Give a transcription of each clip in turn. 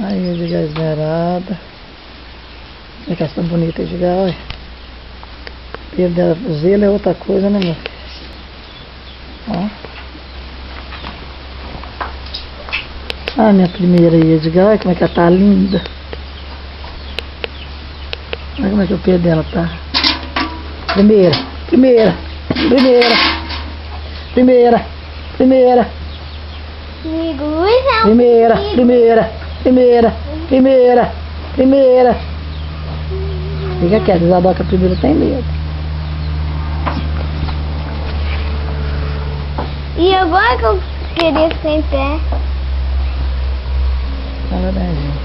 Aí, Edgar esmerada. Olha que essa bonita, Edgar, olha. Pelo dela, zelo é outra coisa, né, meu filho? Ó. Ah, minha primeira aí, Edgar, olha como é que ela tá linda. Olha como é que o pelo dela tá. Primeira. Segura. Primeira. Fica quieto, Isadoca primeiro tem medo. E agora que eu queria ficar em pé? Fala bem, gente.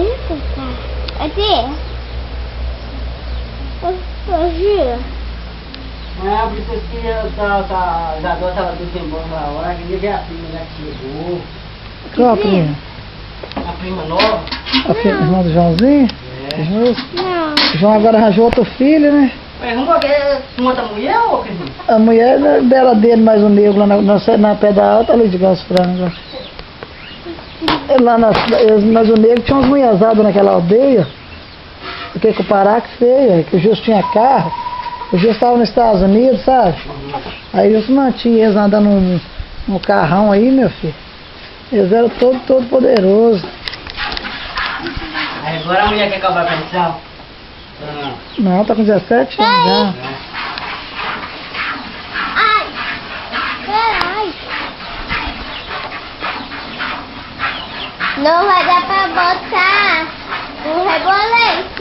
Isso, tá. Aqui. Gira. Ah, por isso que Isadora estava tudo embora na hora, que ver a prima já chegou. Qual a prima? A prima nova? A irmã do Joãozinho? É. Não. Não. O João agora arranjou outro filho, né? Mas não qualquer uma outra mulher ou que não? A mulher dele mais um negro lá na pé da alta, ali de Gás Frango. Lá mas o negro tinha umas mulherzadas naquela aldeia. Porque com o Pará que feia, que o Justo tinha carro. O Justo estava nos Estados Unidos, sabe? Aí o Justo mantinha eles andando num carrão aí, meu filho. Eles eram todo poderosos. Aí agora a mulher quer acabar a pensão? Não, tá com 17 anos já. Ai. Peraí. Não vai dar pra botar o rebolete.